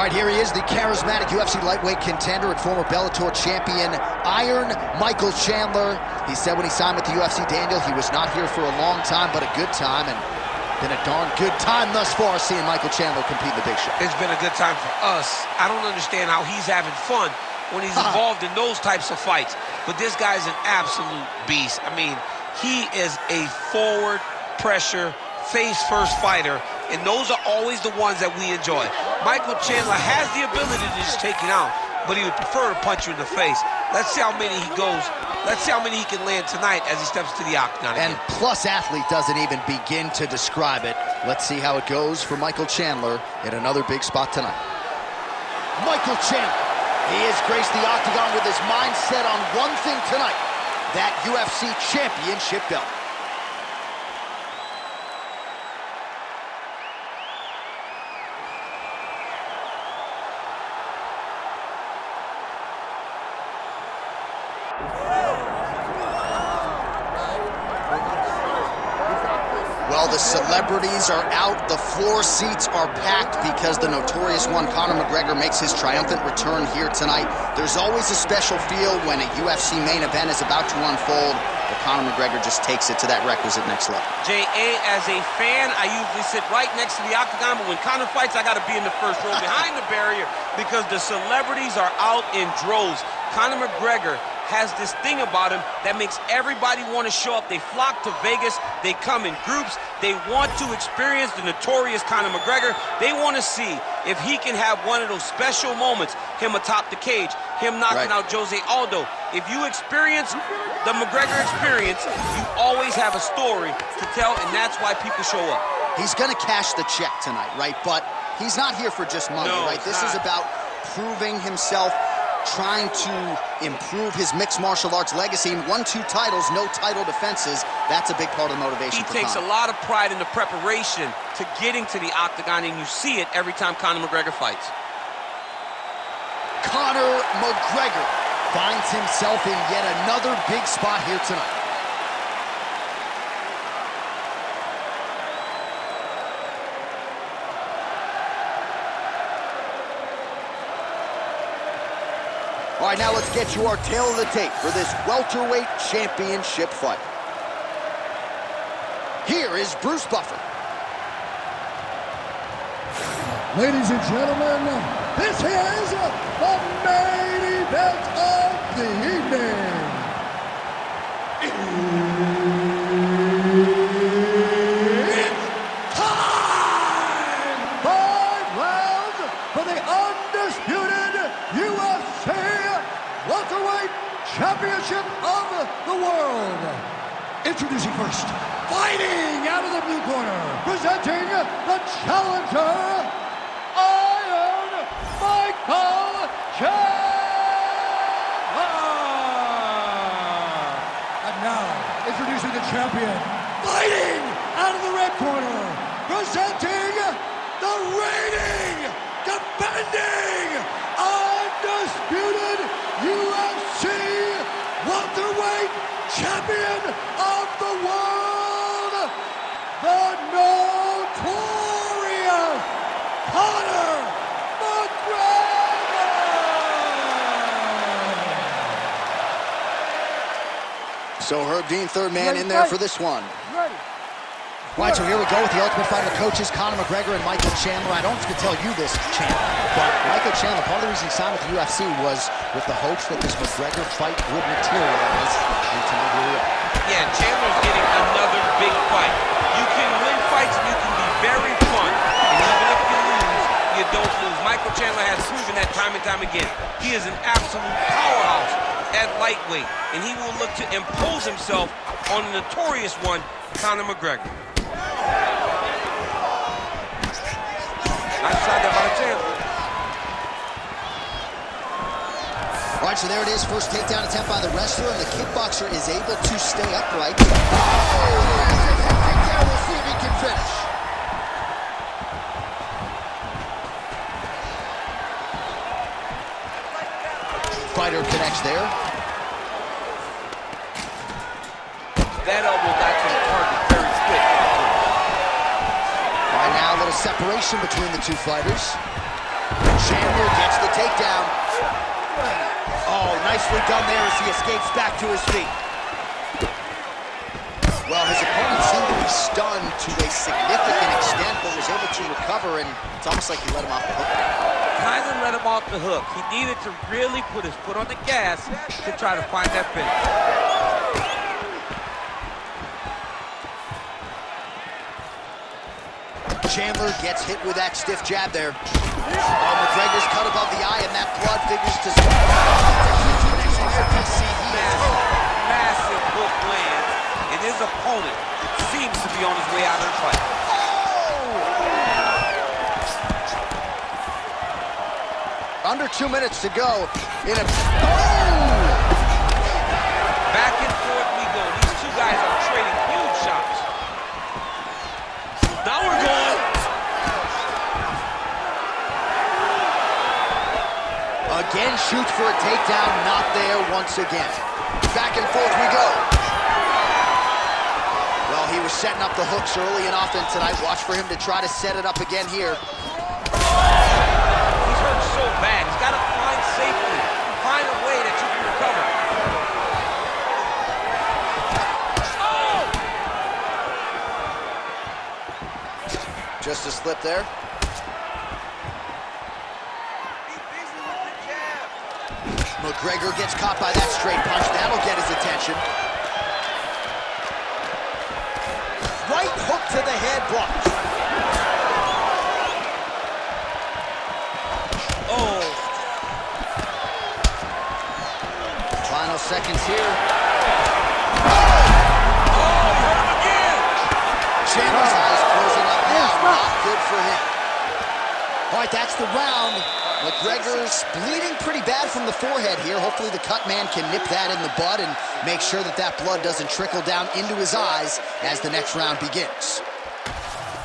right, here he is, the charismatic UFC lightweight contender and former Bellator champion, Iron Michael Chandler. He said when he signed with the UFC, Daniel, he was not here for a long time, but a good time, and been a darn good time thus far seeing Michael Chandler compete in the big show. It's been a good time for us. I don't understand how he's having fun when he's involved in those types of fights, but this guy's an absolute beast. I mean, he is a forward pressure, face-first fighter, and those are always the ones that we enjoy. Michael Chandler has the ability to just take it out, but he would prefer to punch you in the face. Let's see how many he goes. Let's see how many he can land tonight as he steps to the octagon again. And Plus Athlete doesn't even begin to describe it. Let's see how it goes for Michael Chandler in another big spot tonight. Michael Chandler, he has graced the octagon with his mind set on one thing tonight, that UFC championship belt. Well, the celebrities are out, the floor seats are packed because the notorious one, Conor McGregor, makes his triumphant return here tonight. There's always a special feel when a UFC main event is about to unfold, but Conor McGregor just takes it to that requisite next level. J.A., as a fan, I usually sit right next to the octagon, but when Conor fights, I got to be in the first row behind the barrier because the celebrities are out in droves. Conor McGregor has this thing about him that makes everybody want to show up. They flock to Vegas. They come in groups. They want to experience the notorious Conor McGregor. They want to see if he can have one of those special moments, him atop the cage, him knocking out Jose Aldo. If you experience the McGregor experience, you always have a story to tell, and that's why people show up. He's going to cash the check tonight, right? But he's not here for just money, right? This is about proving himself, trying to improve his mixed martial arts legacy. 1-2 titles, no title defenses. That's a big part of the motivation for Conor. He takes a lot of pride in the preparation to getting to the octagon, and you see it every time Conor McGregor fights. Conor McGregor finds himself in yet another big spot here tonight. All right, now let's get you our tail of the tape for this welterweight championship fight. Here is Bruce Buffer. Ladies and gentlemen, this is the main event of the evening. It's time! 5 rounds for the undisputed UFC welterweight championship of the world. Introducing first, fighting out of the blue corner, presenting the challenger, Iron Michael Chandler. And now, introducing the champion, fighting out of the red corner, presenting the reigning, defending, undisputed UFC welterweight champion of the world, the notorious Conor McGregor. So Herb Dean, third man in there for this one. Ready. All right, so here we go with the Ultimate Fighter coaches, Conor McGregor and Michael Chandler. I don't have to tell you this, Champ, but Michael Chandler, part of the reason he signed with the UFC was with the hopes that this McGregor fight would materialize. And tonight, here we are. Yeah, Chandler's getting another big fight. You can win fights and you can be very fun. And even if you lose, you don't lose. Michael Chandler has proven that time and time again. He is an absolute powerhouse at lightweight, and he will look to impose himself on the notorious one, Conor McGregor. Nice shot there by Chandler. All right, so there it is. First takedown attempt by the wrestler, and the kickboxer is able to stay upright. Oh, takedown. We'll see if he can finish. Fighter connects there. That elbow got to the target very quick. All right, now a little separation between the two fighters. Chandler gets the takedown. Oh, nicely done there as he escapes back to his feet. Well, his opponent seemed to be stunned to a significant extent, but was able to recover, and it's almost like he let him off the hook. Kind of let him off the hook. He needed to really put his foot on the gas to try to find that finish. Chandler gets hit with that stiff jab there. Oh, McGregor's cut above the eye, and that blood figures to... Massive hook lands, and his opponent seems to be on his way out of the fight. Under 2 minutes to go in a... Back and forth we go. These two guys are trading huge shots. Now we're going. Again, shoots for a takedown, not there once again. Back and forth we go. Well, he was setting up the hooks early and often tonight. Watch for him to try to set it up again here. He's hurt so bad. He's got to find safely. Find a way that you can recover. Oh! Just a slip there. McGregor gets caught by that straight punch. That'll get his attention. Right hook to the head, blocked. Oh. Final seconds here. Oh, he hurt him again. Chandler's eyes closing up now. Not good for him. All right, that's the round. McGregor's bleeding pretty bad from the forehead here. Hopefully the cut man can nip that in the bud and make sure that that blood doesn't trickle down into his eyes as the next round begins.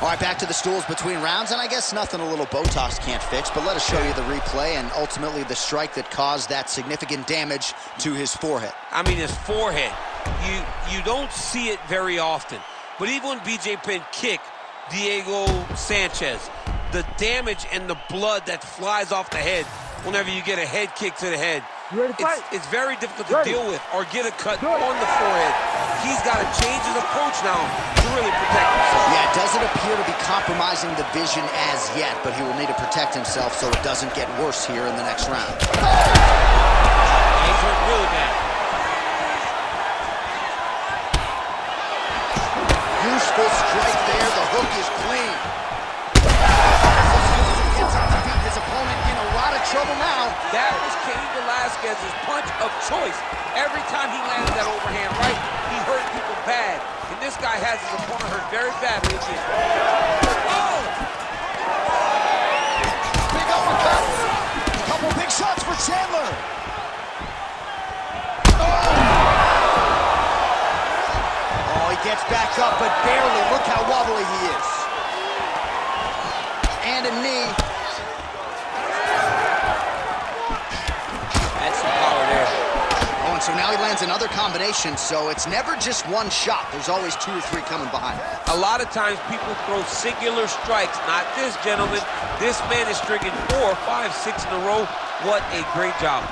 All right, back to the stools between rounds, and I guess nothing a little Botox can't fix, but let us show you the replay and ultimately the strike that caused that significant damage to his forehead. I mean, his forehead. You don't see it very often, but even when BJ Penn kicked Diego Sanchez, the damage and the blood that flies off the head whenever you get a head kick to the head, it's very difficult to deal with or get a cut on the forehead. He's got to change his approach now to really protect himself. Yeah, it doesn't appear to be compromising the vision as yet, but he will need to protect himself so it doesn't get worse here in the next round. He's hurt really bad. Useful strike there. The hook is clean. His opponent in a lot of trouble now. That was Cain Velasquez's punch of choice. Every time he landed that overhand right, he hurt people bad. And this guy has his opponent hurt very badly again. Oh! Big uppercut. A couple big shots for Chandler. Oh, he gets back up, but barely. Look how wobbly he is. And a knee. That's some power there. Oh, and so now he lands another combination, so it's never just one shot. There's always 2 or 3 coming behind it. A lot of times people throw singular strikes. Not this gentleman. This man is stringing 4, 5, 6 in a row. What a great job.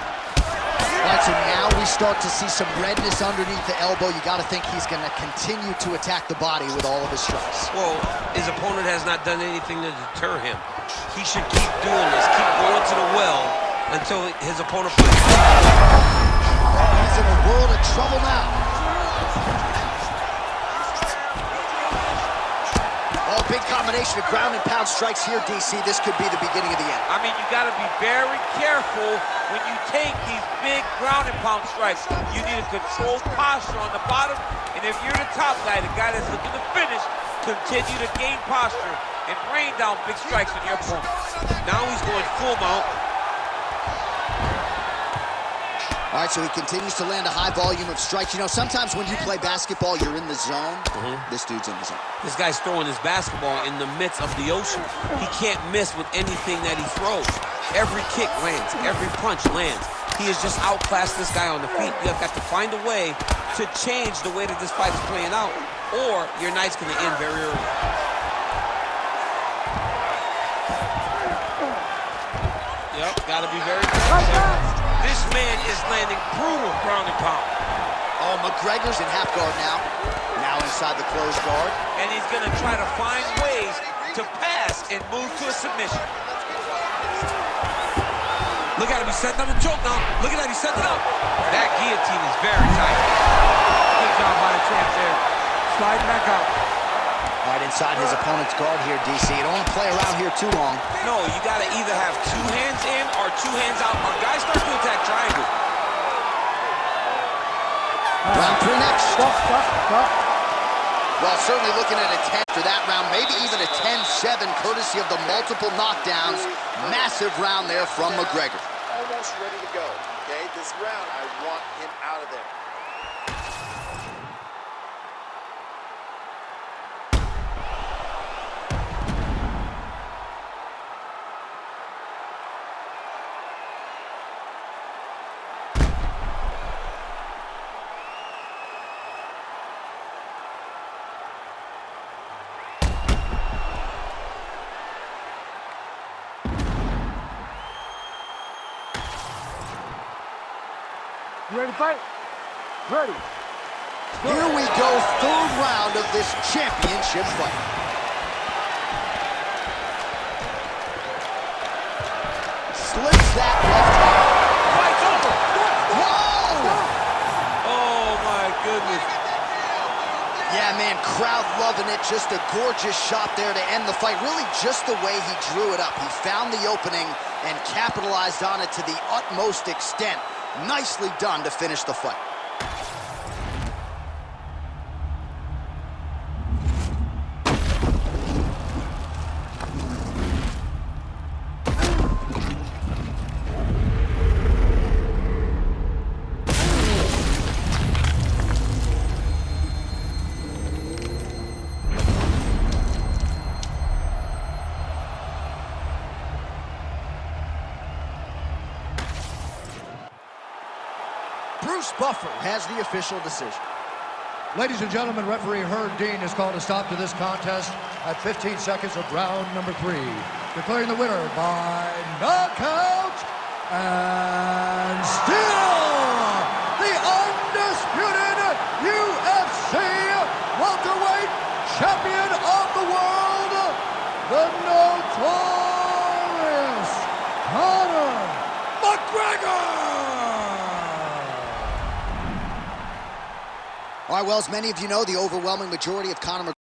All right, so now we start to see some redness underneath the elbow. You got to think he's going to continue to attack the body with all of his strikes. Well, his opponent has not done anything to deter him. He should keep doing this, keep going to the well until his opponent finds him. He's in a world of trouble now. Oh, big combination of ground and pound strikes here, DC. This could be the beginning of the end. I mean, you got to be very careful when you take these big ground and pound strikes. You need a controlled posture on the bottom, and if you're the top guy, the guy that's looking to finish, continue to gain posture and rain down big strikes on your opponent. Now he's going full mount. All right, so he continues to land a high volume of strikes. You know, sometimes when you play basketball, you're in the zone. This dude's in the zone. This guy's throwing his basketball in the midst of the ocean. He can't miss with anything that he throws. Every kick lands. Every punch lands. He has just outclassed this guy on the feet. You've got to find a way to change the way that this fight is playing out, or your night's going to end very early. Got to be very careful. This man is landing brutal ground and pound. Oh, McGregor's in half guard now. Now inside the closed guard. And he's going to try to find ways to pass and move to a submission. Look at him, he's setting up a choke now. Look at that, he's setting it up. That guillotine is very tight. Good job by the champ there. Sliding back out. Right inside his opponent's guard here, DC. You don't want to play around here too long. No, you got to either have 2 hands in or 2 hands out. Our guys start to attack triangle. Round 3 next. Stop. Well, certainly looking at a 10 for that round, maybe even a 10-7, courtesy of the multiple knockdowns. Massive round there from McGregor. Almost ready to go, okay? This round, I want him out of there. You ready to fight? Ready. Here we go, 3rd round of this championship fight. Slips that left hand. Fight's over. Whoa! Oh, my goodness. Yeah, man, crowd loving it. Just a gorgeous shot there to end the fight. Really just the way he drew it up. He found the opening and capitalized on it to the utmost extent. Nicely done to finish the fight. Bruce Buffer has the official decision. Ladies and gentlemen, referee Herb Dean has called a stop to this contest at 15 seconds of round number 3, declaring the winner by knockout and still the undisputed UFC welterweight champion of the world, the notorious Conor McGregor! All right, well, as many of you know, the overwhelming majority of Conor McGregor